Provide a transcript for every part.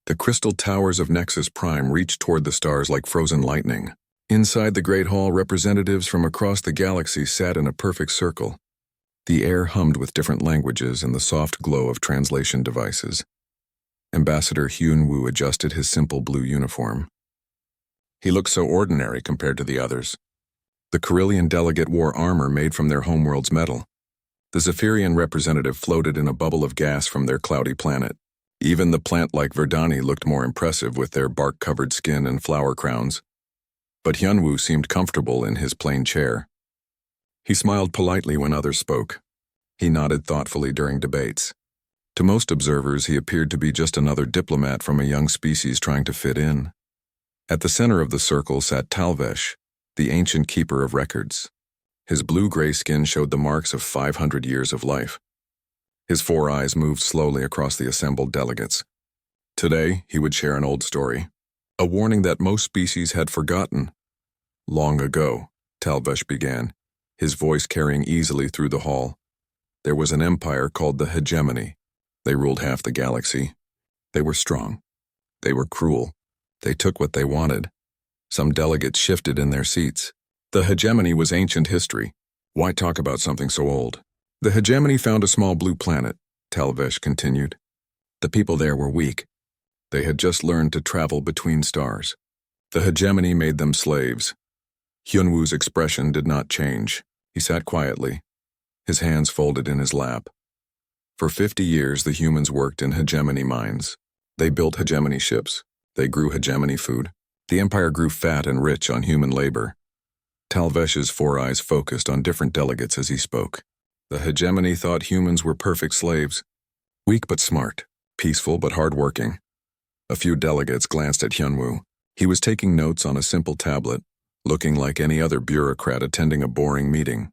The crystal towers of Nexus Prime reached toward the stars like frozen lightning. Inside the Great Hall, representatives from across the galaxy sat in a perfect circle. The air hummed with different languages and the soft glow of translation devices. Ambassador Hyun-woo adjusted his simple blue uniform. He looked so ordinary compared to the others. The Carillion delegate wore armor made from their homeworld's metal. The Zephyrian representative floated in a bubble of gas from their cloudy planet. Even the plant-like Verdani looked more impressive with their bark-covered skin and flower crowns. But Hyun-woo seemed comfortable in his plain chair. He smiled politely when others spoke. He nodded thoughtfully during debates. To most observers, he appeared to be just another diplomat from a young species trying to fit in. At the center of the circle sat Talvesh, the ancient keeper of records. His blue-gray skin showed the marks of 500 years of life. His 4 eyes moved slowly across the assembled delegates. Today, he would share an old story, a warning that most species had forgotten. Long ago, Talvesh began, his voice carrying easily through the hall. There was an empire called the Hegemony. They ruled half the galaxy. They were strong. They were cruel. They took what they wanted. Some delegates shifted in their seats. The Hegemony was ancient history. Why talk about something so old? The Hegemony found a small blue planet, Talvesh continued. The people there were weak. They had just learned to travel between stars. The Hegemony made them slaves. Hyun-woo's expression did not change. He sat quietly, his hands folded in his lap. For 50 years, the humans worked in Hegemony mines. They built Hegemony ships. They grew Hegemony food. The empire grew fat and rich on human labor. Talvesh's 4 eyes focused on different delegates as he spoke. The Hegemony thought humans were perfect slaves. Weak but smart, peaceful but hardworking. A few delegates glanced at Hyun-woo. He was taking notes on a simple tablet, looking like any other bureaucrat attending a boring meeting.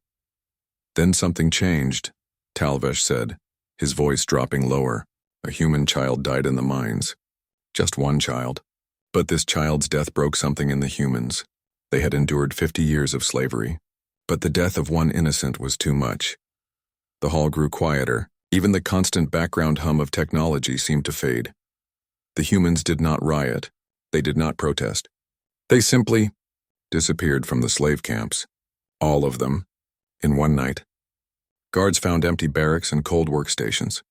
Then something changed, Talvesh said, his voice dropping lower. A human child died in the mines. Just one child. But this child's death broke something in the humans. They had endured 50 years of slavery. But the death of one innocent was too much. The hall grew quieter. Even the constant background hum of technology seemed to fade. The humans did not riot. They did not protest. They simply disappeared from the slave camps. All of them. In one night. Guards found empty barracks and cold workstations.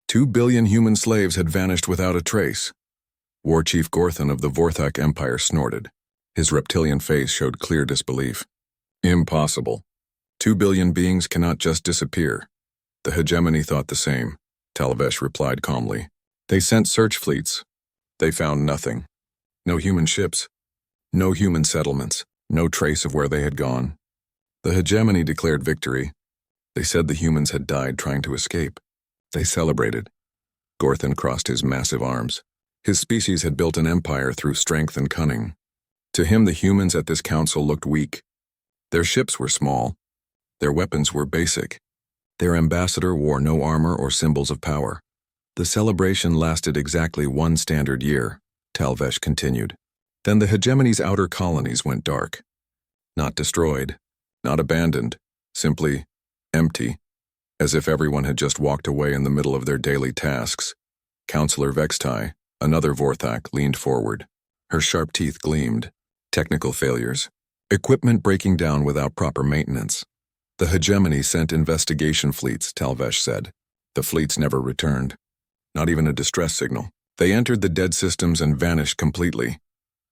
2 billion human slaves had vanished without a trace. War Chief Gorthon of the Vorthak Empire snorted. His reptilian face showed clear disbelief. Impossible. 2 billion beings cannot just disappear. The Hegemony thought the same, Talvesh replied calmly. They sent search fleets. They found nothing. No human ships. No human settlements. No trace of where they had gone. The Hegemony declared victory. They said the humans had died trying to escape. They celebrated. Gorthon crossed his massive arms. His species had built an empire through strength and cunning. To him, the humans at this council looked weak. Their ships were small. Their weapons were basic. Their ambassador wore no armor or symbols of power. The celebration lasted exactly 1 standard year, Talvesh continued. Then the Hegemony's outer colonies went dark. Not destroyed, not abandoned, simply empty, as if everyone had just walked away in the middle of their daily tasks. Counselor Vextai, another Vorthak, leaned forward. Her sharp teeth gleamed. Technical failures. Equipment breaking down without proper maintenance. The Hegemony sent investigation fleets, Talvesh said. The fleets never returned. Not even a distress signal. They entered the dead systems and vanished completely.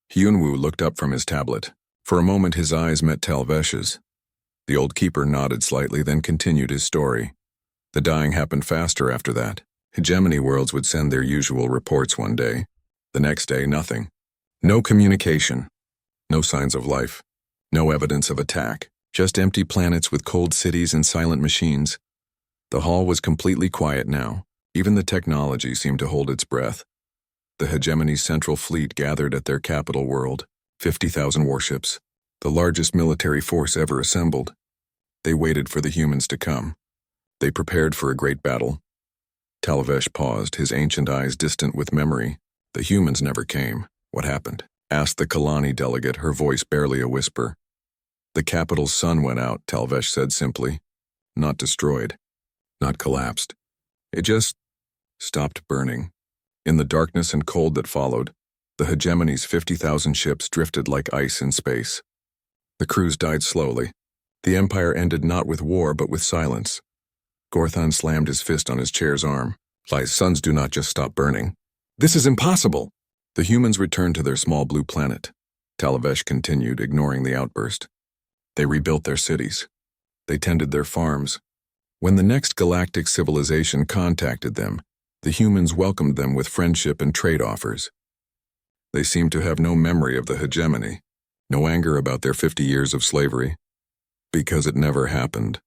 Hyun-woo looked up from his tablet. For a moment his eyes met Talvesh's. The old keeper nodded slightly, then continued his story. The dying happened faster after that. Hegemony worlds would send their usual reports one day. The next day, nothing. No communication. No signs of life. No evidence of attack. Just empty planets with cold cities and silent machines. The hall was completely quiet now. Even the technology seemed to hold its breath. The Hegemony's central fleet gathered at their capital world, 50,000 warships, the largest military force ever assembled. They waited for the humans to come. They prepared for a great battle. Talvesh paused, his ancient eyes distant with memory. The humans never came. What happened? Asked the Kalani delegate, her voice barely a whisper. The capital's sun went out, Talvesh said simply. Not destroyed. Not collapsed. It just stopped burning. In the darkness and cold that followed, the Hegemony's 50,000 ships drifted like ice in space. The crews died slowly. The Empire ended not with war but with silence. Gorthon slammed his fist on his chair's arm. "My suns do not just stop burning. This is impossible!" The humans returned to their small blue planet. Talavesh continued, ignoring the outburst. They rebuilt their cities. They tended their farms. When the next galactic civilization contacted them, the humans welcomed them with friendship and trade offers. They seemed to have no memory of the Hegemony, no anger about their 50 years of slavery. "Because it never happened,"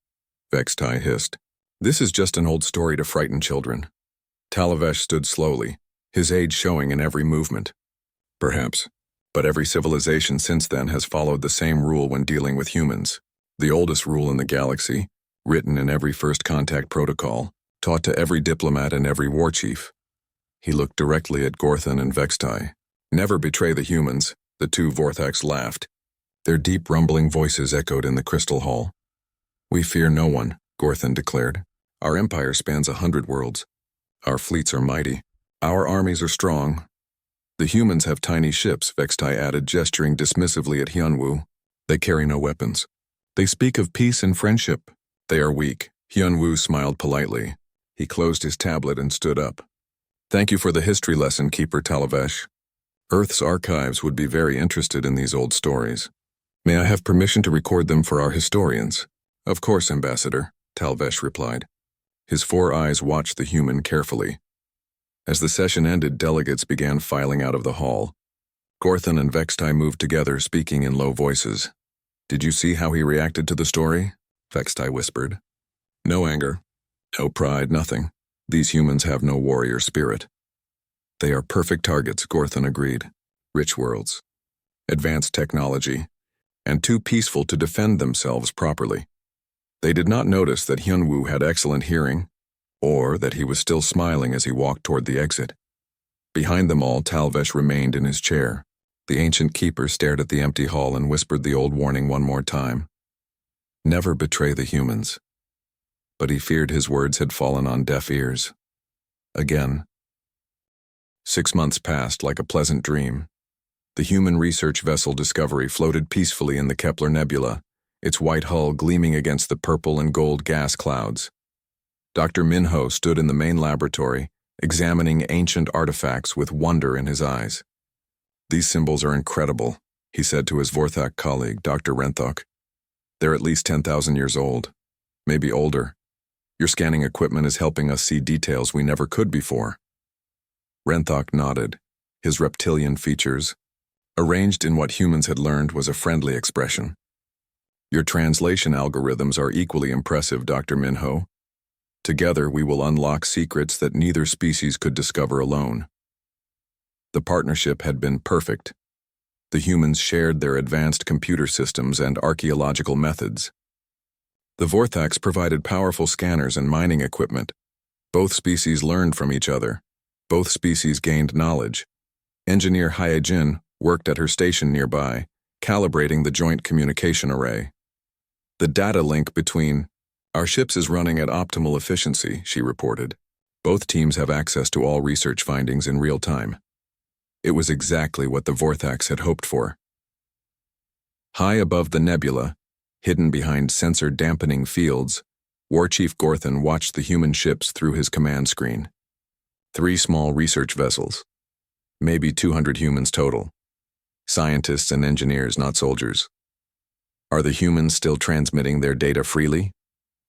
Vextai hissed. "This is just an old story to frighten children." Talavesh stood slowly, his age showing in every movement. "Perhaps, but every civilization since then has followed the same rule when dealing with humans. The oldest rule in the galaxy, written in every first contact protocol, taught to every diplomat and every war chief." He looked directly at Gorthon and Vextai. "Never betray the humans," the two Vorthaks laughed. Their deep rumbling voices echoed in the crystal hall. "We fear no one," Gorthon declared. "Our empire spans 100 worlds. Our fleets are mighty. Our armies are strong. The humans have tiny ships," Vextai added, gesturing dismissively at Hyunwoo. "They carry no weapons. They speak of peace and friendship. They are weak." Hyunwoo smiled politely. He closed his tablet and stood up. "Thank you for the history lesson, Keeper Talavesh. Earth's archives would be very interested in these old stories. May I have permission to record them for our historians?" "Of course, Ambassador," Talavesh replied. His 4 eyes watched the human carefully. As the session ended, delegates began filing out of the hall. Gorthon and Vextai moved together, speaking in low voices. "Did you see how he reacted to the story?" Vextai whispered. "No anger, no pride, nothing. These humans have no warrior spirit." "They are perfect targets," Gorthon agreed. "Rich worlds, advanced technology, and too peaceful to defend themselves properly." They did not notice that Hyunwoo had excellent hearing, or that he was still smiling as he walked toward the exit. Behind them all, Talavesh remained in his chair. The ancient keeper stared at the empty hall and whispered the old warning one more time. Never betray the humans. But he feared his words had fallen on deaf ears. Again. 6 months passed like a pleasant dream. The human research vessel Discovery floated peacefully in the Kepler Nebula, its white hull gleaming against the purple and gold gas clouds. Dr. Minho stood in the main laboratory, examining ancient artifacts with wonder in his eyes. "These symbols are incredible," he said to his Vorthak colleague, Dr. Renthok. "They're at least 10,000 years old, maybe older. Your scanning equipment is helping us see details we never could before." Renthok nodded, his reptilian features, arranged in what humans had learned was a friendly expression. "Your translation algorithms are equally impressive, Dr. Minho. Together we will unlock secrets that neither species could discover alone." The partnership had been perfect. The humans shared their advanced computer systems and archaeological methods. The Vorthaks provided powerful scanners and mining equipment. Both species learned from each other. Both species gained knowledge. Engineer Hyejin worked at her station nearby, calibrating the joint communication array. "The data link between our ships is running at optimal efficiency," she reported. "Both teams have access to all research findings in real time." It was exactly what the Vorthaks had hoped for. High above the nebula, hidden behind sensor-dampening fields, War Chief Gorthon watched the human ships through his command screen. 3 small research vessels. Maybe 200 humans total. Scientists and engineers, not soldiers. "Are the humans still transmitting their data freely?"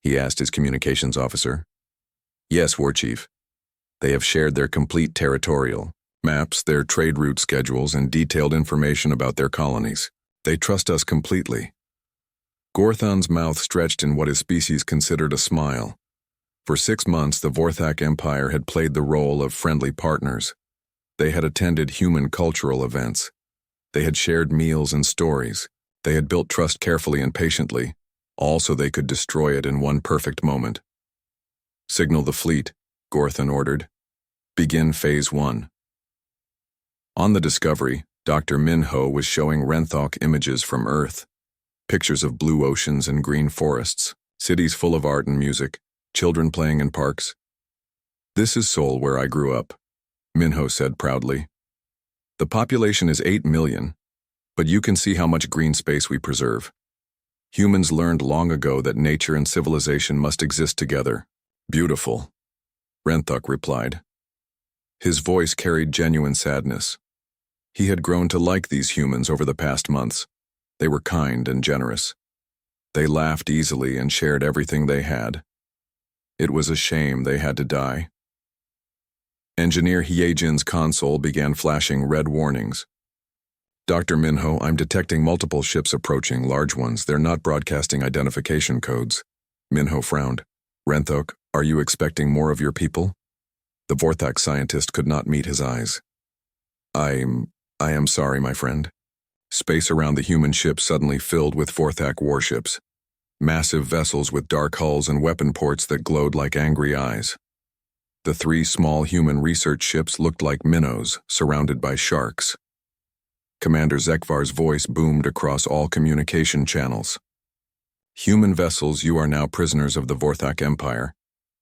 he asked his communications officer. "Yes, War Chief. They have shared their complete territorial maps, their trade route schedules, and detailed information about their colonies. They trust us completely." Gorthon's mouth stretched in what his species considered a smile. For 6 months, the Vorthak Empire had played the role of friendly partners. They had attended human cultural events. They had shared meals and stories. They had built trust carefully and patiently, all so they could destroy it in one perfect moment. "Signal the fleet," Gorthon ordered. "Begin Phase 1. On the Discovery, Dr. Minho was showing Renthok images from Earth. Pictures of blue oceans and green forests, cities full of art and music, children playing in parks. "This is Seoul, where I grew up. Minho said proudly. The population is 8 million, but you can see how much green space we preserve. Humans learned long ago that nature and civilization must exist together. Beautiful, Vorthak replied. His voice carried genuine sadness. He had grown to like these humans over the past months. They were kind and generous. They laughed easily and shared everything they had. It was a shame they had to die. Engineer Hyejin's console began flashing red warnings. Dr. Minho, I'm detecting multiple ships approaching, large ones. They're not broadcasting identification codes. Minho frowned. Vorthak, are you expecting more of your people? The Vorthak scientist could not meet his eyes. I am sorry, my friend. Space around the human ship suddenly filled with Vorthak warships. Massive vessels with dark hulls and weapon ports that glowed like angry eyes. The 3 small human research ships looked like minnows, surrounded by sharks. Commander Zekvar's voice boomed across all communication channels. Human vessels, you are now prisoners of the Vorthak Empire.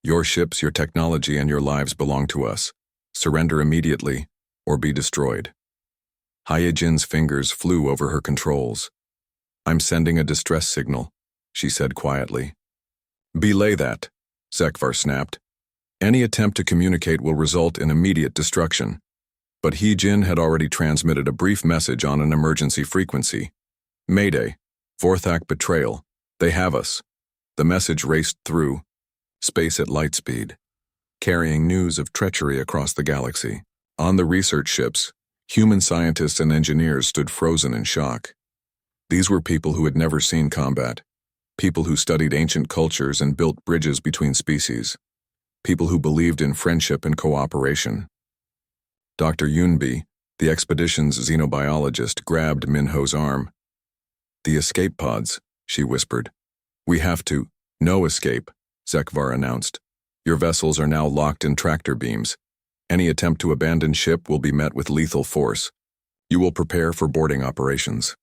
Your ships, your technology, and your lives belong to us. Surrender immediately, or be destroyed. Hyejin's fingers flew over her controls. I'm sending a distress signal, she said quietly. Belay that, Zekvar snapped. Any attempt to communicate will result in immediate destruction. But Hyejin had already transmitted a brief message on an emergency frequency. Mayday, Vorthak betrayal, they have us. The message raced through, space at light speed, carrying news of treachery across the galaxy. On the research ships, human scientists and engineers stood frozen in shock. These were people who had never seen combat, people who studied ancient cultures and built bridges between species, people who believed in friendship and cooperation. Dr. Yunbi, the expedition's xenobiologist, grabbed Minho's arm. The escape pods, she whispered. We have to. No escape, Zekvar announced. Your vessels are now locked in tractor beams. Any attempt to abandon ship will be met with lethal force. You will prepare for boarding operations.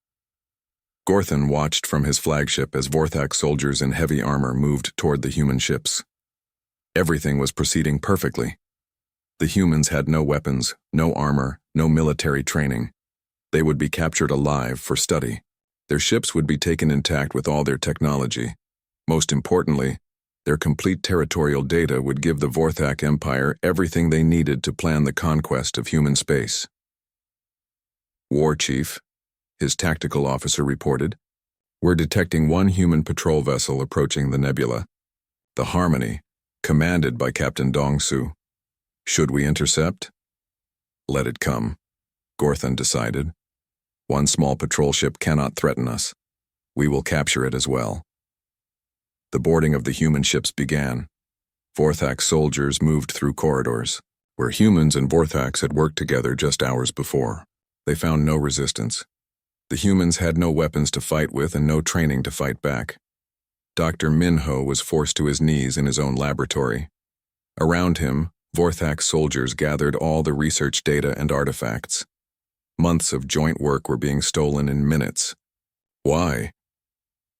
Gorthon watched from his flagship as Vorthak soldiers in heavy armor moved toward the human ships. Everything was proceeding perfectly. The humans had no weapons, no armor, no military training. They would be captured alive for study. Their ships would be taken intact with all their technology. Most importantly, their complete territorial data would give the Vorthak Empire everything they needed to plan the conquest of human space. War Chief, his tactical officer reported, we're detecting one human patrol vessel approaching the nebula. The Harmony, commanded by Captain Dongsu. Should we intercept? Let it come, Gorthon decided. One small patrol ship cannot threaten us. We will capture it as well. The boarding of the human ships began. Vorthak soldiers moved through corridors, where humans and Vorthaks had worked together just hours before. They found no resistance. The humans had no weapons to fight with and no training to fight back. Dr. Minho was forced to his knees in his own laboratory. Around him, Vorthak soldiers gathered all the research data and artifacts. Months of joint work were being stolen in minutes. Why?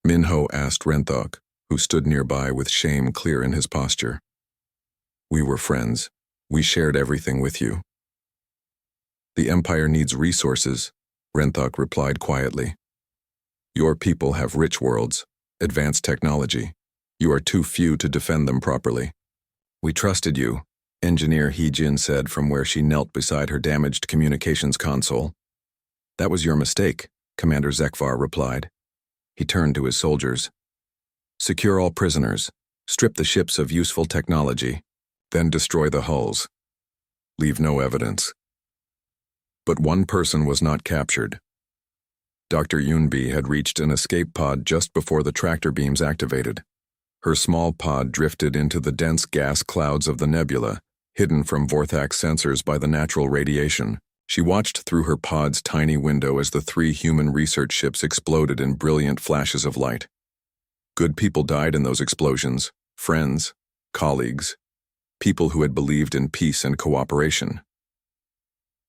Minho asked Vorthak, who stood nearby with shame clear in his posture. We were friends. We shared everything with you. The Empire needs resources, Vorthak replied quietly. Your people have rich worlds, advanced technology. You are too few to defend them properly. We trusted you, Engineer Hyejin said from where she knelt beside her damaged communications console. That was your mistake, Commander Zekvar replied. He turned to his soldiers. Secure all prisoners, strip the ships of useful technology, then destroy the hulls. Leave no evidence. But one person was not captured. Dr. Yunbi had reached an escape pod just before the tractor beams activated. Her small pod drifted into the dense gas clouds of the nebula, hidden from Vorthak sensors by the natural radiation. She watched through her pod's tiny window as the 3 human research ships exploded in brilliant flashes of light. Good people died in those explosions, friends, colleagues, people who had believed in peace and cooperation.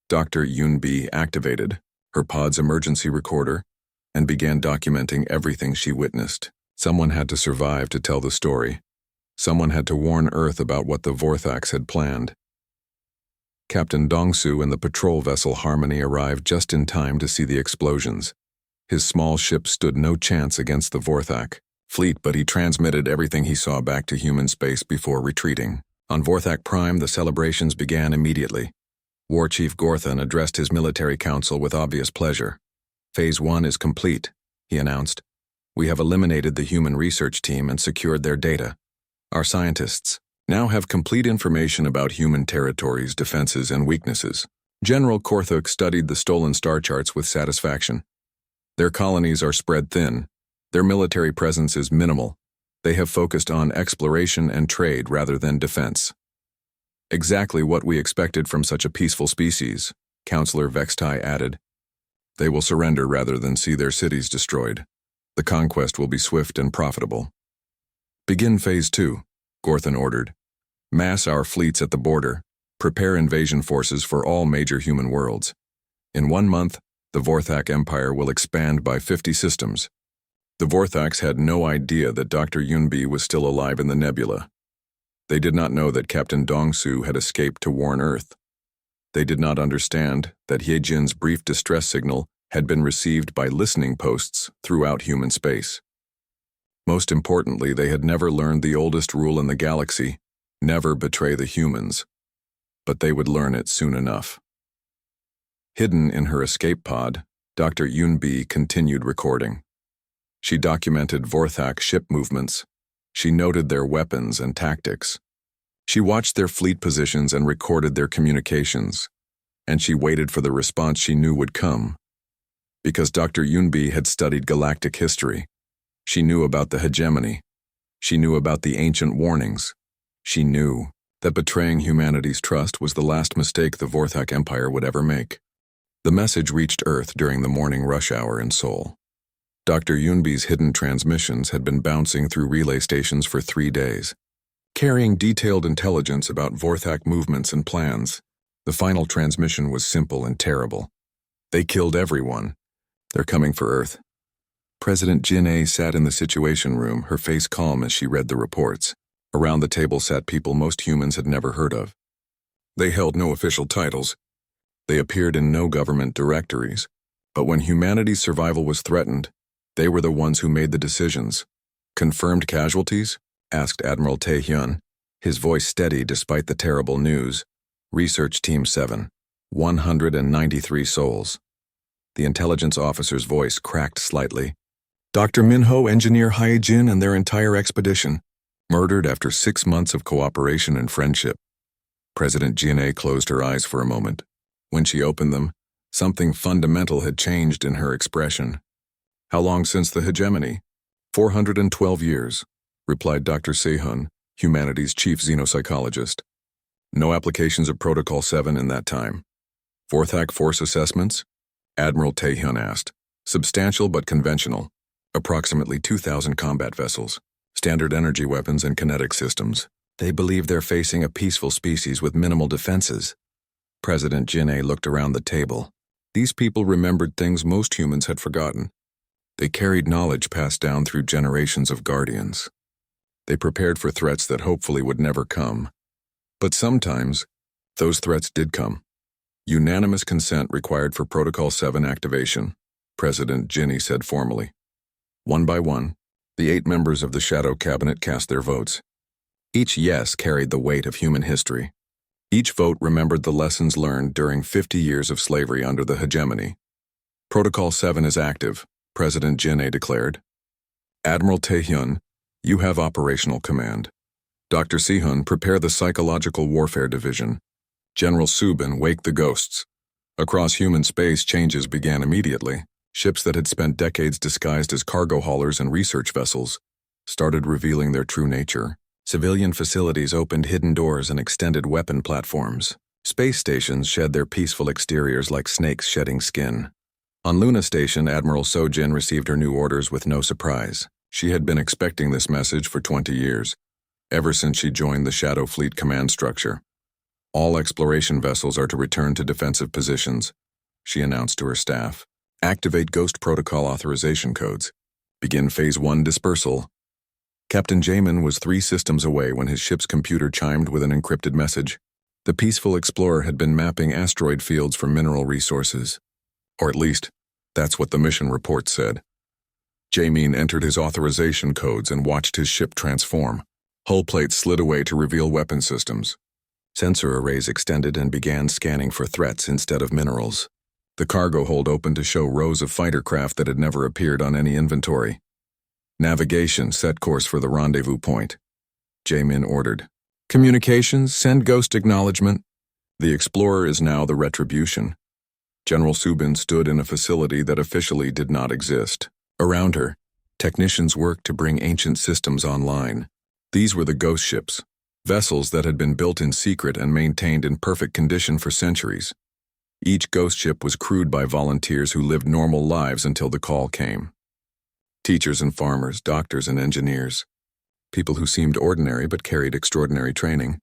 Dr. Yunbi activated her pod's emergency recorder and began documenting everything she witnessed. Someone had to survive to tell the story. Someone had to warn Earth about what the Vorthaks had planned. Captain Dongsu and the patrol vessel Harmony arrived just in time to see the explosions. His small ship stood no chance against the Vorthak fleet, but he transmitted everything he saw back to human space before retreating. On Vorthak Prime, the celebrations began immediately. War Chief Gorthon addressed his military council with obvious pleasure. Phase 1 is complete, he announced. We have eliminated the human research team and secured their data. Our scientists now have complete information about human territories, defenses, and weaknesses. General Vorthak studied the stolen star charts with satisfaction. Their colonies are spread thin. Their military presence is minimal. They have focused on exploration and trade rather than defense. Exactly what we expected from such a peaceful species, Councillor Vextai added. They will surrender rather than see their cities destroyed. The conquest will be swift and profitable. Begin Phase 2, Gorthon ordered. Mass our fleets at the border. Prepare invasion forces for all major human worlds. In 1 month, the Vorthak Empire will expand by 50 systems. The Vorthaks had no idea that Dr. Yunbi was still alive in the nebula. They did not know that Captain Dongsu had escaped to warn Earth. They did not understand that Hyejin's brief distress signal had been received by listening posts throughout human space. Most importantly, they had never learned the oldest rule in the galaxy, never betray the humans. But they would learn it soon enough. Hidden in her escape pod, Dr. Yunbi continued recording. She documented Vorthak ship movements. She noted their weapons and tactics. She watched their fleet positions and recorded their communications. And she waited for the response she knew would come. Because Dr. Yunbi had studied galactic history. She knew about the hegemony. She knew about the ancient warnings. She knew that betraying humanity's trust was the last mistake the Vorthak Empire would ever make. The message reached Earth during the morning rush hour in Seoul. Dr. Yunbi's hidden transmissions had been bouncing through relay stations for 3 days, carrying detailed intelligence about Vorthak movements and plans. The final transmission was simple and terrible. They killed everyone. They're coming for Earth. President Jin-A sat in the Situation Room, her face calm as she read the reports. Around the table sat people most humans had never heard of. They held no official titles. They appeared in no government directories. But when humanity's survival was threatened, they were the ones who made the decisions. Confirmed casualties? Asked Admiral Tae-hyun, his voice steady despite the terrible news. Research Team 7, 193 souls. The intelligence officer's voice cracked slightly. Dr. Minho, Engineer Hyejin, and their entire expedition, murdered after 6 months of cooperation and friendship. President Jin-A closed her eyes for a moment. When she opened them, something fundamental had changed in her expression. How long since the hegemony? 412 years, replied Dr. Sehun, humanity's chief xenopsychologist. No applications of Protocol 7 in that time. Vorthak force assessments? Admiral Tae-hyun asked. Substantial but conventional. Approximately 2,000 combat vessels, standard energy weapons and kinetic systems. They believe they're facing a peaceful species with minimal defenses. President Jin-A looked around the table. These people remembered things most humans had forgotten. They carried knowledge passed down through generations of guardians. They prepared for threats that hopefully would never come. But sometimes, those threats did come. Unanimous consent required for Protocol 7 activation, President Jin-A said formally. One by one, the 8 members of the Shadow Cabinet cast their votes. Each yes carried the weight of human history. Each vote remembered the lessons learned during 50 years of slavery under the hegemony. Protocol 7 is active, President Jin-A declared. Admiral Tae-hyun, you have operational command. Dr. Sehun, prepare the Psychological Warfare Division. General Subin, wake the ghosts. Across human space, changes began immediately. Ships that had spent decades disguised as cargo haulers and research vessels started revealing their true nature. Civilian facilities opened hidden doors and extended weapon platforms. Space stations shed their peaceful exteriors like snakes shedding skin. On Luna Station, Admiral Sojin received her new orders with no surprise. She had been expecting this message for 20 years, ever since she joined the Shadow Fleet command structure. All exploration vessels are to return to defensive positions, she announced to her staff. Activate Ghost Protocol authorization codes. Begin Phase 1 dispersal. Captain Jamin was 3 systems away when his ship's computer chimed with an encrypted message. The peaceful explorer had been mapping asteroid fields for mineral resources. Or at least, that's what the mission report said. Jamin entered his authorization codes and watched his ship transform. Hull plates slid away to reveal weapon systems. Sensor arrays extended and began scanning for threats instead of minerals. The cargo hold opened to show rows of fighter craft that had never appeared on any inventory. Navigation set course for the rendezvous point. Jamin ordered. Communications, send ghost acknowledgement. The explorer is now the retribution. General Subin stood in a facility that officially did not exist. Around her, technicians worked to bring ancient systems online. These were the ghost ships, vessels that had been built in secret and maintained in perfect condition for centuries. Each ghost ship was crewed by volunteers who lived normal lives until the call came. Teachers and farmers, doctors and engineers. People who seemed ordinary but carried extraordinary training.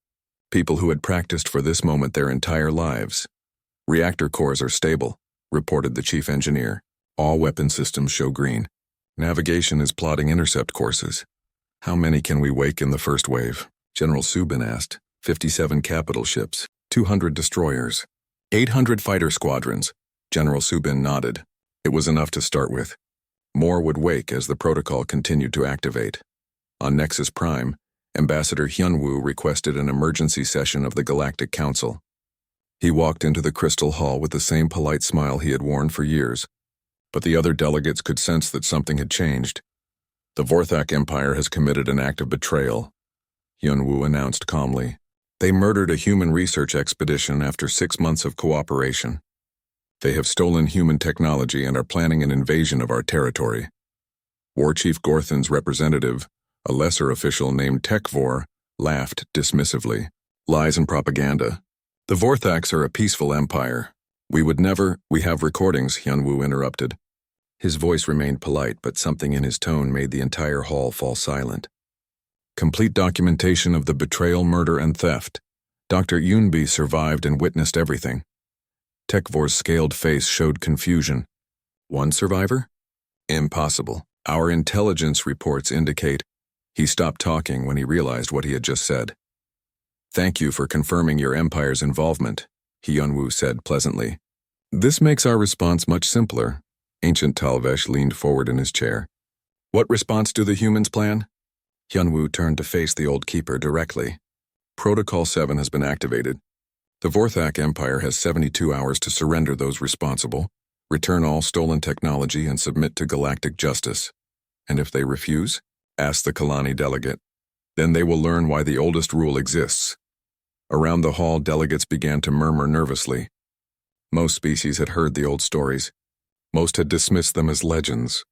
People who had practiced for this moment their entire lives. Reactor cores are stable, reported the chief engineer. All weapon systems show green. Navigation is plotting intercept courses. How many can we wake in the first wave? General Subin asked. 57 capital ships, 200 destroyers, 800 fighter squadrons. General Subin nodded. It was enough to start with. More would wake as the protocol continued to activate. On Nexus Prime, Ambassador Hyunwoo requested an emergency session of the Galactic Council. He walked into the crystal hall with the same polite smile he had worn for years, but the other delegates could sense that something had changed. The Vorthak Empire has committed an act of betrayal, Hyunwoo announced calmly. They murdered a human research expedition after 6 months of cooperation. They have stolen human technology and are planning an invasion of our territory. War Chief Gorthan's representative, a lesser official named Tekvor, laughed dismissively. Lies and propaganda. The Vorthaks are a peaceful empire. We have recordings, Hyunwoo interrupted. His voice remained polite, but something in his tone made the entire hall fall silent. Complete documentation of the betrayal, murder, and theft. Dr. Yunbi survived and witnessed everything. Tekvor's scaled face showed confusion. One survivor? Impossible. Our intelligence reports indicate. He stopped talking when he realized what he had just said. Thank you for confirming your empire's involvement, Hyunwoo said pleasantly. This makes our response much simpler. Ancient Talvesh leaned forward in his chair. What response do the humans plan? Hyunwoo turned to face the old keeper directly. Protocol 7 has been activated. The Vorthak Empire has 72 hours to surrender those responsible, return all stolen technology, and submit to galactic justice. And if they refuse? Asked the Kalani delegate. Then they will learn why the oldest rule exists. Around the hall, delegates began to murmur nervously. Most species had heard the old stories. Most had dismissed them as legends.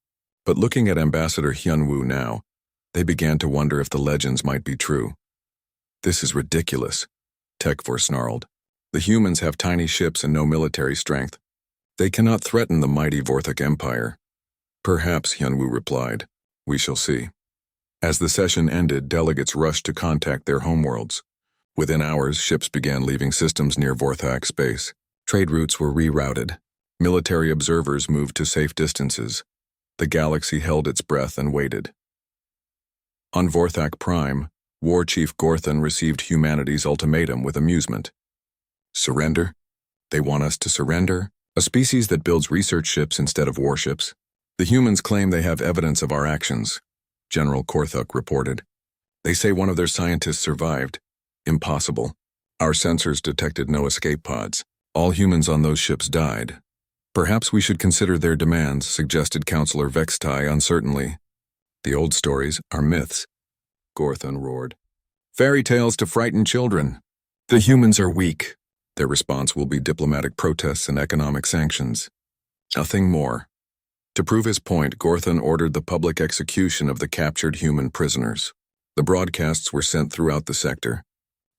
But looking at Ambassador Hyunwoo now, they began to wonder if the legends might be true. This is ridiculous, Tekvor snarled. The humans have tiny ships and no military strength. They cannot threaten the mighty Vorthak Empire. Perhaps, Hyunwoo replied. We shall see. As the session ended, delegates rushed to contact their homeworlds. Within hours, ships began leaving systems near Vorthak space. Trade routes were rerouted. Military observers moved to safe distances. The galaxy held its breath and waited. On Vorthak Prime, War Chief Gorthan received humanity's ultimatum with amusement. Surrender? They want us to surrender? A species that builds research ships instead of warships? The humans claim they have evidence of our actions, General Vorthak reported. They say one of their scientists survived. Impossible. Our sensors detected no escape pods. All humans on those ships died. Perhaps we should consider their demands, suggested Counselor Vextai uncertainly. The old stories are myths, Gorthan roared. Fairy tales to frighten children. The humans are weak. Their response will be diplomatic protests and economic sanctions. Nothing more. To prove his point, Gorthan ordered the public execution of the captured human prisoners. The broadcasts were sent throughout the sector,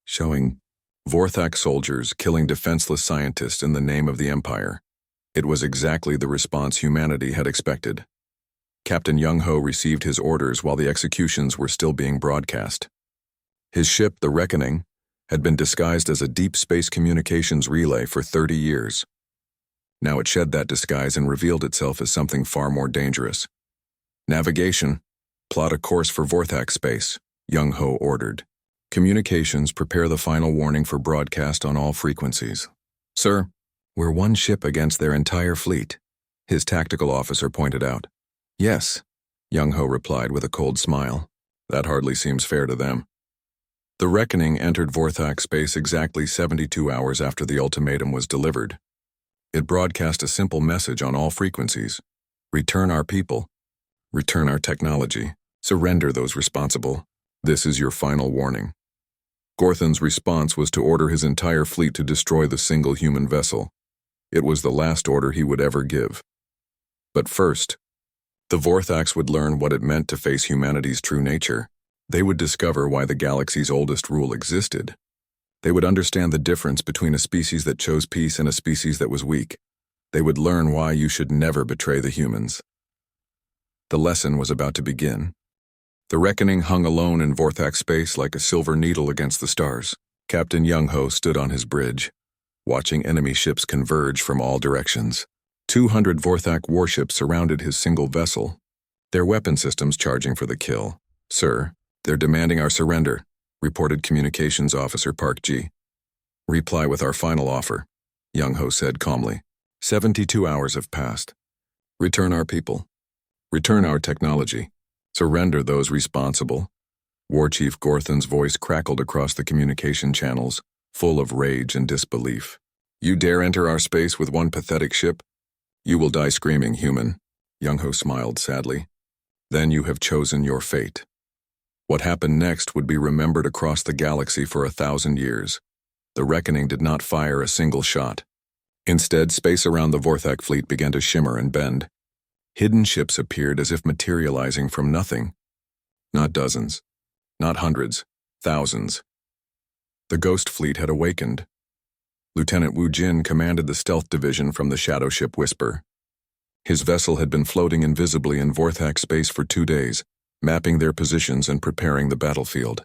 showing Vorthak soldiers killing defenseless scientists in the name of the Empire. It was exactly the response humanity had expected. Captain Young-ho received his orders while the executions were still being broadcast. His ship, the Reckoning, had been disguised as a deep space communications relay for 30 years. Now it shed that disguise and revealed itself as something far more dangerous. Navigation, plot a course for Vorthak space, Young-ho ordered. Communications, prepare the final warning for broadcast on all frequencies. Sir, we're one ship against their entire fleet, his tactical officer pointed out. Yes, Young-Ho replied with a cold smile. That hardly seems fair to them. The Reckoning entered Vorthak space exactly 72 hours after the ultimatum was delivered. It broadcast a simple message on all frequencies. Return our people. Return our technology. Surrender those responsible. This is your final warning. Gorthon's response was to order his entire fleet to destroy the single human vessel. It was the last order he would ever give. But first, the Vorthaks would learn what it meant to face humanity's true nature. They would discover why the galaxy's oldest rule existed. They would understand the difference between a species that chose peace and a species that was weak. They would learn why you should never betray the humans. The lesson was about to begin. The Reckoning hung alone in Vorthak space like a silver needle against the stars. Captain Young-Ho stood on his bridge, watching enemy ships converge from all directions. 200 Vorthak warships surrounded his single vessel, their weapon systems charging for the kill. Sir, they're demanding our surrender, reported Communications Officer Park Ji. Reply with our final offer, Young-Ho said calmly. 72 hours have passed. Return our people. Return our technology. Surrender those responsible. War Chief Gorthon's voice crackled across the communication channels, full of rage and disbelief. You dare enter our space with one pathetic ship? You will die screaming, human. Young-Ho smiled sadly. Then you have chosen your fate. What happened next would be remembered across the galaxy for 1,000 years. The Reckoning did not fire a single shot. Instead, space around the Vorthak fleet began to shimmer and bend. Hidden ships appeared as if materializing from nothing. Not dozens, not hundreds, thousands. The Ghost Fleet had awakened. Lieutenant Wu Jin commanded the stealth division from the shadow ship Whisper. His vessel had been floating invisibly in Vorthak space for 2 days, mapping their positions and preparing the battlefield.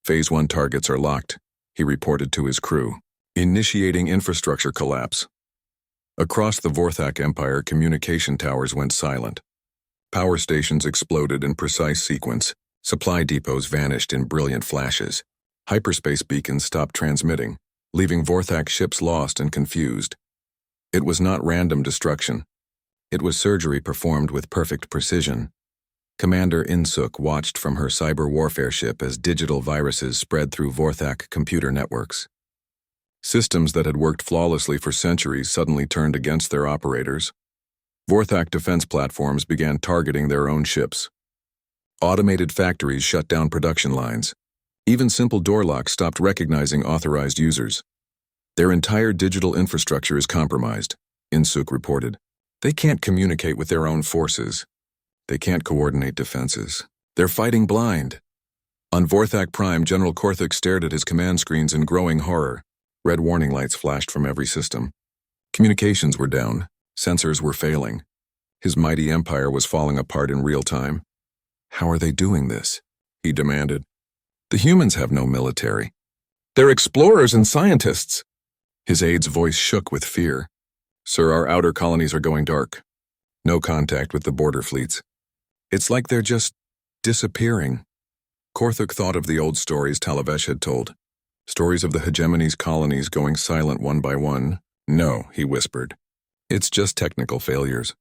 Phase 1 targets are locked, he reported to his crew. Initiating infrastructure collapse. Across the Vorthak Empire, communication towers went silent. Power stations exploded in precise sequence. Supply depots vanished in brilliant flashes. Hyperspace beacons stopped transmitting, leaving Vorthak ships lost and confused. It was not random destruction. It was surgery performed with perfect precision. Commander In-Suk watched from her cyber warfare ship as digital viruses spread through Vorthak computer networks. Systems that had worked flawlessly for centuries suddenly turned against their operators. Vorthak defense platforms began targeting their own ships. Automated factories shut down production lines. Even simple door locks stopped recognizing authorized users. Their entire digital infrastructure is compromised, In-Suk reported. They can't communicate with their own forces. They can't coordinate defenses. They're fighting blind. On Vorthak Prime, General Vorthak stared at his command screens in growing horror. Red warning lights flashed from every system. Communications were down. Sensors were failing. His mighty empire was falling apart in real time. How are they doing this? He demanded. The humans have no military. They're explorers and scientists. His aide's voice shook with fear. Sir, our outer colonies are going dark. No contact with the border fleets. It's like they're just disappearing. Vorthak thought of the old stories Talavesh had told. Stories of the Hegemony's colonies going silent one by one. No, he whispered. It's just technical failures.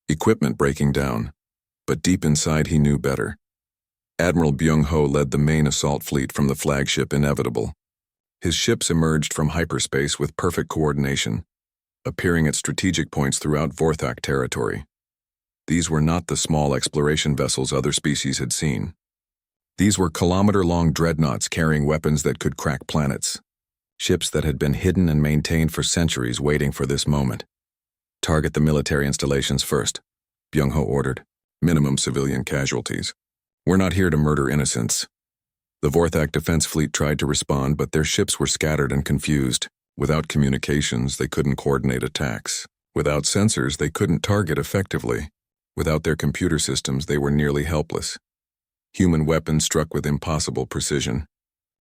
Equipment breaking down. But deep inside he knew better. Admiral Byung-Ho led the main assault fleet from the flagship Inevitable. His ships emerged from hyperspace with perfect coordination, appearing at strategic points throughout Vorthak territory. These were not the small exploration vessels other species had seen. These were kilometer-long dreadnoughts carrying weapons that could crack planets. Ships that had been hidden and maintained for centuries waiting for this moment. Target the military installations first, Byung-Ho ordered. Minimum civilian casualties. We're not here to murder innocents. The Vorthak defense fleet tried to respond, but their ships were scattered and confused. Without communications, they couldn't coordinate attacks. Without sensors, they couldn't target effectively. Without their computer systems, they were nearly helpless. Human weapons struck with impossible precision.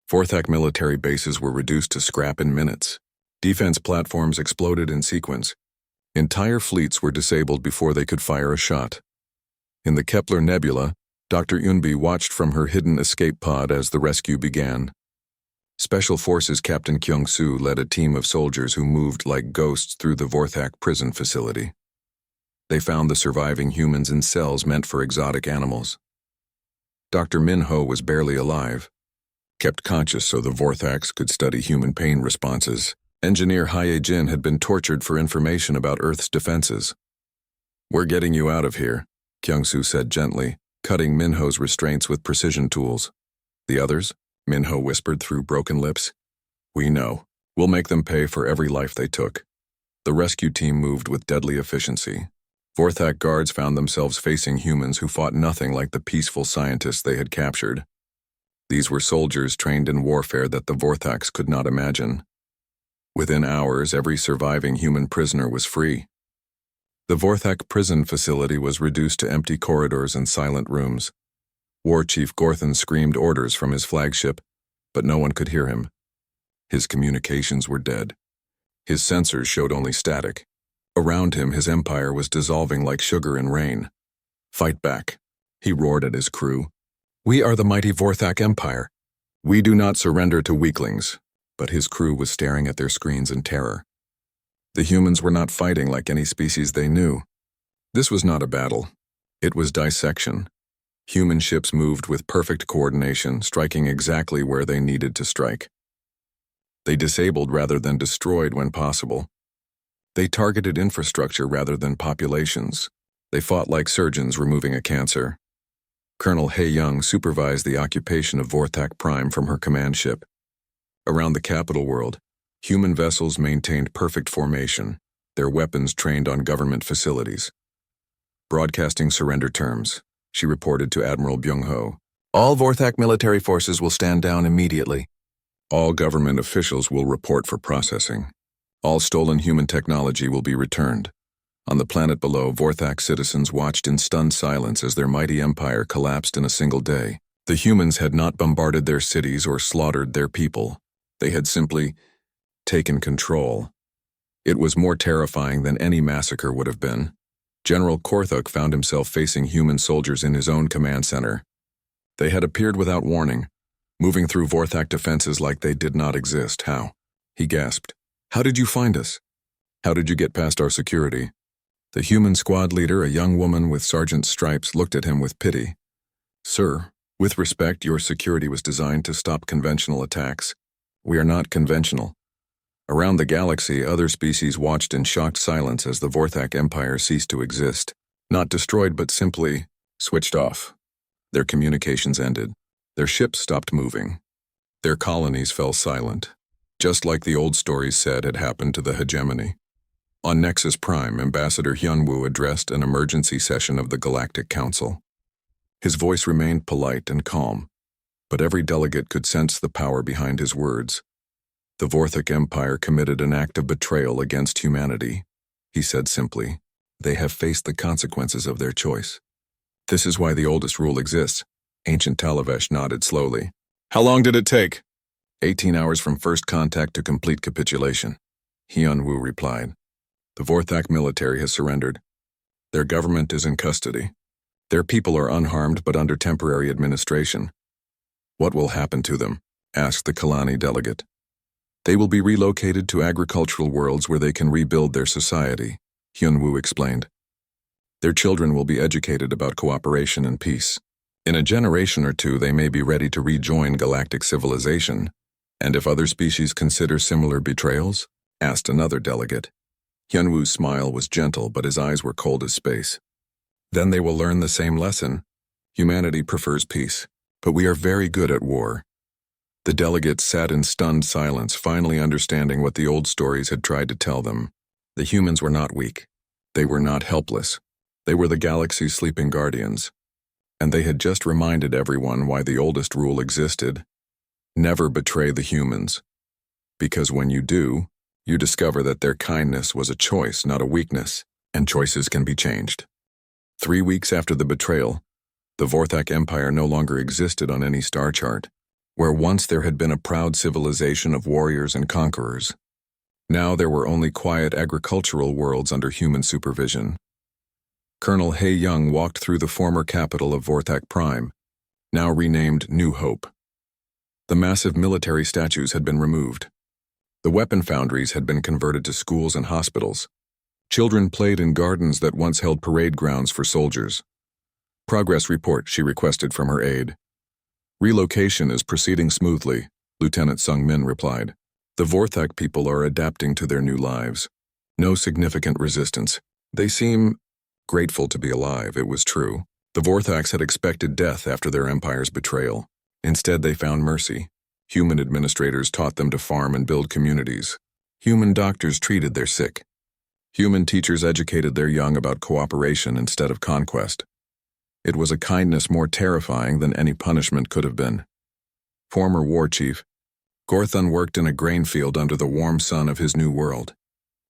Vorthak military bases were reduced to scrap in minutes. Defense platforms exploded in sequence. Entire fleets were disabled before they could fire a shot. In the Kepler Nebula, Dr. Yunbi watched from her hidden escape pod as the rescue began. Special Forces Captain Kyung-soo led a team of soldiers who moved like ghosts through the Vorthak prison facility. They found the surviving humans in cells meant for exotic animals. Dr. Min-ho was barely alive, kept conscious so the Vorthaks could study human pain responses. Engineer Hye-jin had been tortured for information about Earth's defenses. "We're getting you out of here," Kyung-soo said gently, cutting Min-ho's restraints with precision tools. "The others?" Min-ho whispered through broken lips. "We know. We'll make them pay for every life they took." The rescue team moved with deadly efficiency. Vorthak guards found themselves facing humans who fought nothing like the peaceful scientists they had captured. These were soldiers trained in warfare that the Vorthaks could not imagine. Within hours, every surviving human prisoner was free. The Vorthak prison facility was reduced to empty corridors and silent rooms. War Chief Gorthon screamed orders from his flagship, but no one could hear him. His communications were dead. His sensors showed only static. Around him, his empire was dissolving like sugar in rain. "Fight back," he roared at his crew. "We are the mighty Vorthak Empire. We do not surrender to weaklings." But his crew was staring at their screens in terror. The humans were not fighting like any species they knew. This was not a battle. It was dissection. Human ships moved with perfect coordination, striking exactly where they needed to strike. They disabled rather than destroyed when possible. They targeted infrastructure rather than populations. They fought like surgeons removing a cancer. Colonel Hae-young supervised the occupation of Vorthak Prime from her command ship. Around the capital world, human vessels maintained perfect formation, their weapons trained on government facilities. Broadcasting surrender terms, she reported to Admiral Byung-ho. "All Vorthak military forces will stand down immediately. All government officials will report for processing. All stolen human technology will be returned." On the planet below, Vorthak citizens watched in stunned silence as their mighty empire collapsed in a single day. The humans had not bombarded their cities or slaughtered their people. They had simply taken control. It was more terrifying than any massacre would have been. General Vorthak found himself facing human soldiers in his own command center. They had appeared without warning, moving through Vorthak defenses like they did not exist. "How?" he gasped. "How did you find us? How did you get past our security?" The human squad leader, a young woman with sergeant's stripes, looked at him with pity. "Sir, with respect, your security was designed to stop conventional attacks. We are not conventional." Around the galaxy, other species watched in shocked silence as the Vorthak Empire ceased to exist. Not destroyed, but simply switched off. Their communications ended. Their ships stopped moving. Their colonies fell silent, just like the old stories said had happened to the Hegemony. On Nexus Prime, Ambassador Hyunwoo addressed an emergency session of the Galactic Council. His voice remained polite and calm, but every delegate could sense the power behind his words. "The Vorthak Empire committed an act of betrayal against humanity," he said simply. "They have faced the consequences of their choice. This is why the oldest rule exists." Ancient Talavesh nodded slowly. "How long did it take?" 18 hours from first contact to complete capitulation," Hyunwoo replied. "The Vorthak military has surrendered. Their government is in custody. Their people are unharmed but under temporary administration." "What will happen to them?" asked the Kalani delegate. "They will be relocated to agricultural worlds where they can rebuild their society," Hyunwoo explained. "Their children will be educated about cooperation and peace. In a generation or two, they may be ready to rejoin galactic civilization." "And if other species consider similar betrayals?" asked another delegate. Hyunwoo's smile was gentle, but his eyes were cold as space. "Then they will learn the same lesson. Humanity prefers peace, but we are very good at war." The delegates sat in stunned silence, finally understanding what the old stories had tried to tell them. The humans were not weak. They were not helpless. They were the galaxy's sleeping guardians. And they had just reminded everyone why the oldest rule existed. Never betray the humans. Because when you do, you discover that their kindness was a choice, not a weakness, and choices can be changed. 3 weeks after the betrayal, the Vorthak Empire no longer existed on any star chart. Where once there had been a proud civilization of warriors and conquerors, now there were only quiet agricultural worlds under human supervision. Colonel He Young walked through the former capital of Vorthak Prime, now renamed New Hope. The massive military statues had been removed. The weapon foundries had been converted to schools and hospitals. Children played in gardens that once held parade grounds for soldiers. Progress report, she requested from her aide. Relocation is proceeding smoothly, Lieutenant Sung Min replied. The Vorthak people are adapting to their new lives. No significant resistance. They seem grateful to be alive, it was true. The Vorthaks had expected death after their empire's betrayal. Instead, they found mercy. Human administrators taught them to farm and build communities. Human doctors treated their sick. Human teachers educated their young about cooperation instead of conquest. It was a kindness more terrifying than any punishment could have been. Former war chief, Gorthon worked in a grain field under the warm sun of his new world.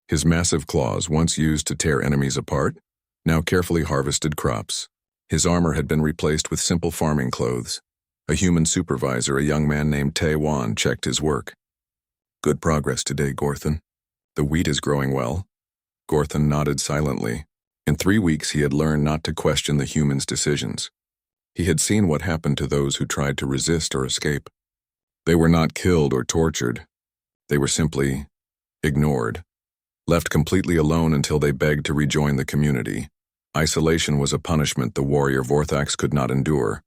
His massive claws, once used to tear enemies apart, now carefully harvested crops. His armor had been replaced with simple farming clothes. A human supervisor, a young man named Tae Wan, checked his work. Good progress today, Gorthon. The wheat is growing well. Gorthon nodded silently. In 3 weeks, he had learned not to question the humans' decisions. He had seen what happened to those who tried to resist or escape. They were not killed or tortured. They were simply ignored, left completely alone until they begged to rejoin the community. Isolation was a punishment the warrior Vorthaks could not endure.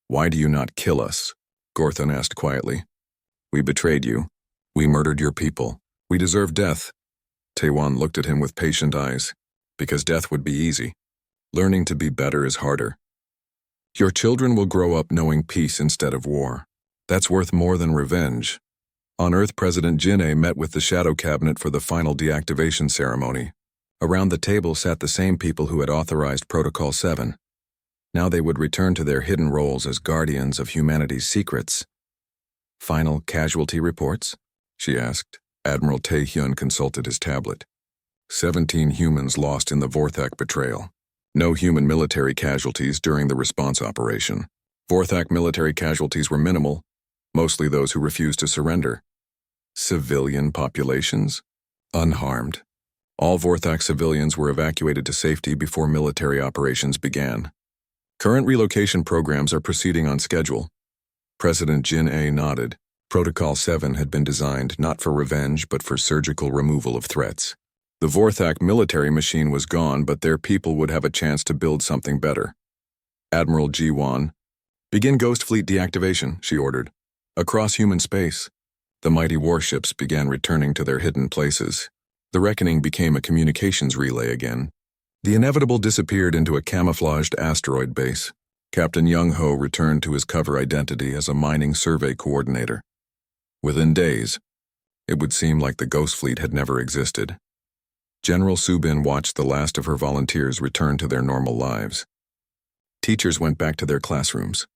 Why do you not kill us? Gorthon asked quietly. We betrayed you. We murdered your people. We deserve death. Taewan looked at him with patient eyes. Because death would be easy. Learning to be better is harder. Your children will grow up knowing peace instead of war. That's worth more than revenge. On Earth, President Jin-A met with the Shadow Cabinet for the final deactivation ceremony. Around the table sat the same people who had authorized Protocol 7. Now they would return to their hidden roles as guardians of humanity's secrets. Final casualty reports? She asked. Admiral Tae-hyun consulted his tablet. 17 humans lost in the Vorthak betrayal. No human military casualties during the response operation. Vorthak military casualties were minimal, mostly those who refused to surrender. Civilian populations? Unharmed. All Vorthak civilians were evacuated to safety before military operations began. Current relocation programs are proceeding on schedule. President Jin-A nodded. Protocol 7 had been designed not for revenge but for surgical removal of threats. The Vorthak military machine was gone, but their people would have a chance to build something better. Admiral Ji-Wan, begin Ghost Fleet deactivation, she ordered. Across human space, the mighty warships began returning to their hidden places. The reckoning became a communications relay again. The inevitable disappeared into a camouflaged asteroid base. Captain Young-ho returned to his cover identity as a mining survey coordinator. Within days, it would seem like the Ghost Fleet had never existed. General Subin watched the last of her volunteers return to their normal lives. Teachers went back to their classrooms.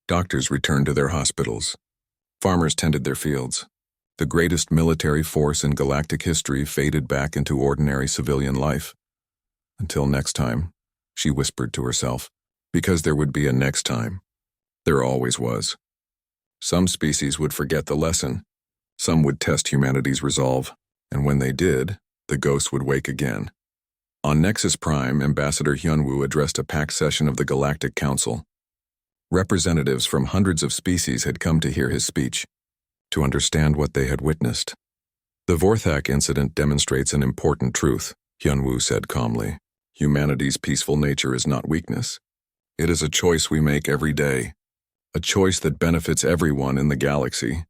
Doctors returned to their hospitals. Farmers tended their fields. The greatest military force in galactic history faded back into ordinary civilian life. Until next time, she whispered to herself, because there would be a next time. There always was. Some species would forget the lesson. Some would test humanity's resolve, and when they did, the ghosts would wake again. On Nexus Prime, Ambassador Hyunwoo addressed a packed session of the Galactic Council. Representatives from hundreds of species had come to hear his speech, to understand what they had witnessed. The Vorthak incident demonstrates an important truth, Hyunwoo said calmly. Humanity's peaceful nature is not weakness. It is a choice we make every day. A choice that benefits everyone in the galaxy.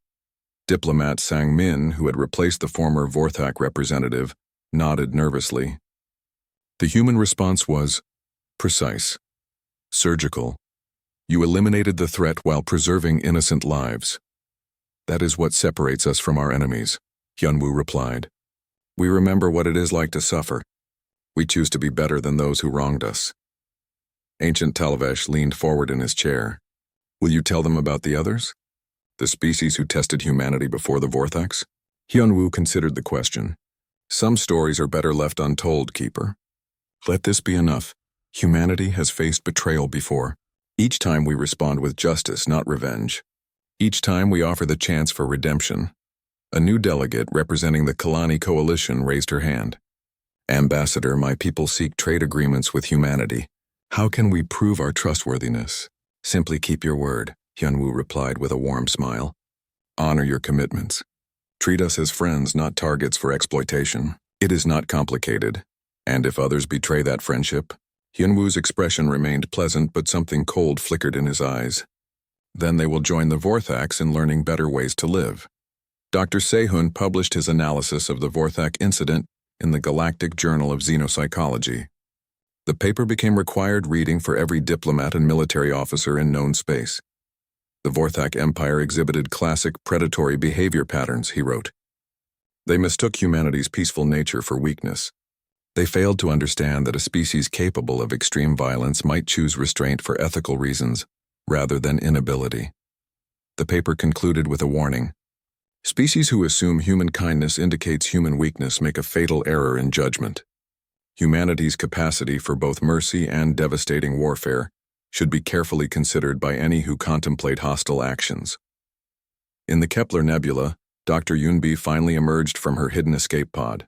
Diplomat Sang Min, who had replaced the former Vorthak representative, nodded nervously. The human response was precise, surgical. You eliminated the threat while preserving innocent lives. That is what separates us from our enemies, Hyunwoo replied. We remember what it is like to suffer. We choose to be better than those who wronged us. Ancient Talvesh leaned forward in his chair. Will you tell them about the others? The species who tested humanity before the Vorthaks? Hyunwoo considered the question. Some stories are better left untold, Keeper. Let this be enough. Humanity has faced betrayal before. Each time we respond with justice, not revenge. Each time we offer the chance for redemption. A new delegate representing the Kalani Coalition raised her hand. Ambassador, my people seek trade agreements with humanity. How can we prove our trustworthiness? Simply keep your word, Hyunwoo replied with a warm smile. Honor your commitments. Treat us as friends, not targets for exploitation. It is not complicated. And if others betray that friendship? Hyunwoo's expression remained pleasant, but something cold flickered in his eyes. Then they will join the Vorthaks in learning better ways to live. Dr. Sehun published his analysis of the Vorthak incident in the Galactic Journal of Xenopsychology. The paper became required reading for every diplomat and military officer in known space. The Vorthak Empire exhibited classic predatory behavior patterns, he wrote. They mistook humanity's peaceful nature for weakness. They failed to understand that a species capable of extreme violence might choose restraint for ethical reasons, rather than inability. The paper concluded with a warning. Species who assume human kindness indicates human weakness make a fatal error in judgment. Humanity's capacity for both mercy and devastating warfare should be carefully considered by any who contemplate hostile actions. In the Kepler Nebula, Dr. Yunbi finally emerged from her hidden escape pod.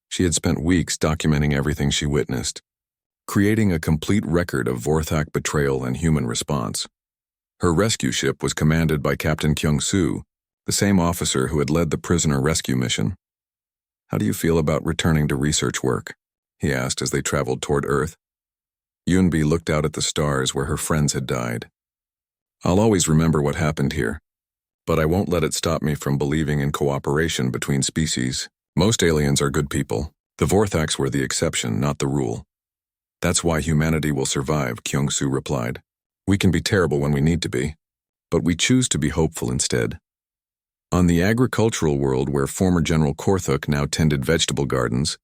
She had spent weeks documenting everything she witnessed, creating a complete record of Vorthak betrayal and human response. Her rescue ship was commanded by Captain Kyung-soo, the same officer who had led the prisoner rescue mission. How do you feel about returning to research work? He asked as they traveled toward Earth. Yunbi looked out at the stars where her friends had died. I'll always remember what happened here, but I won't let it stop me from believing in cooperation between species. Most aliens are good people. The Vorthaks were the exception, not the rule. That's why humanity will survive, Kyung-soo replied. We can be terrible when we need to be, but we choose to be hopeful instead. On the agricultural world where former General Vorthak now tended vegetable gardens,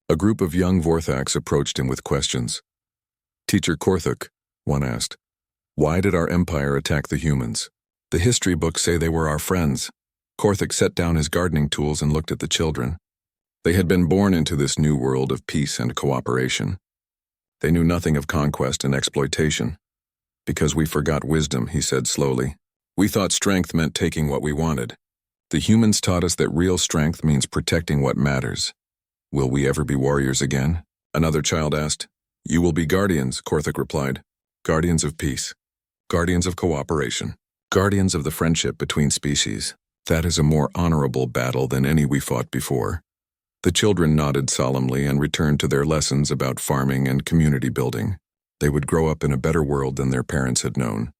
a group of young Vorthaks approached him with questions. Teacher Vorthak, one asked, why did our empire attack the humans? The history books say they were our friends. Vorthak set down his gardening tools and looked at the children. They had been born into this new world of peace and cooperation. They knew nothing of conquest and exploitation. Because we forgot wisdom, he said slowly. We thought strength meant taking what we wanted. The humans taught us that real strength means protecting what matters. Will we ever be warriors again? Another child asked. You will be guardians, Vorthak replied. Guardians of peace. Guardians of cooperation. Guardians of the friendship between species. That is a more honorable battle than any we fought before. The children nodded solemnly and returned to their lessons about farming and community building. They would grow up in a better world than their parents had known.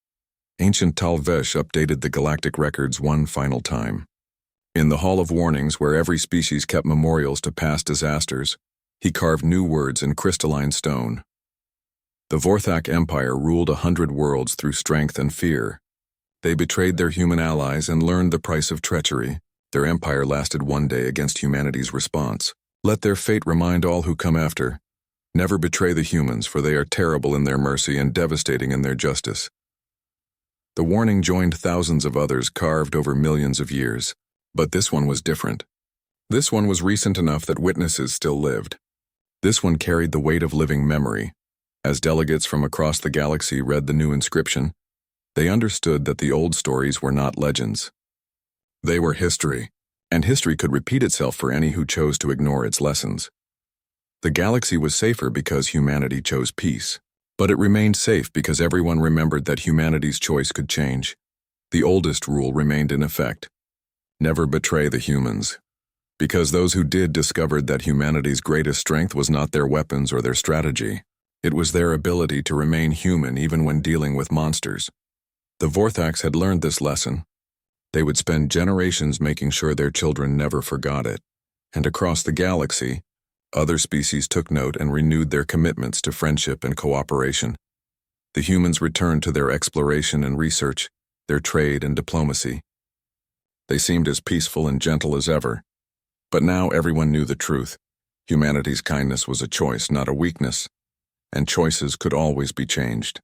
Ancient Talvesh updated the galactic records one final time. In the Hall of Warnings, where every species kept memorials to past disasters, he carved new words in crystalline stone. The Vorthak Empire ruled 100 worlds through strength and fear. They betrayed their human allies and learned the price of treachery. Their empire lasted one day against humanity's response. Let their fate remind all who come after. Never betray the humans, for they are terrible in their mercy and devastating in their justice. The warning joined thousands of others carved over millions of years. But this one was different. This one was recent enough that witnesses still lived. This one carried the weight of living memory. As delegates from across the galaxy read the new inscription, they understood that the old stories were not legends. They were history, and history could repeat itself for any who chose to ignore its lessons. The galaxy was safer because humanity chose peace, but it remained safe because everyone remembered that humanity's choice could change. The oldest rule remained in effect. Never betray the humans, because those who did discovered that humanity's greatest strength was not their weapons or their strategy. It was their ability to remain human even when dealing with monsters. The Vorthaks had learned this lesson. They would spend generations making sure their children never forgot it. And across the galaxy, other species took note and renewed their commitments to friendship and cooperation. The humans returned to their exploration and research, their trade and diplomacy. They seemed as peaceful and gentle as ever. But now everyone knew the truth. Humanity's kindness was a choice, not a weakness. And choices could always be changed.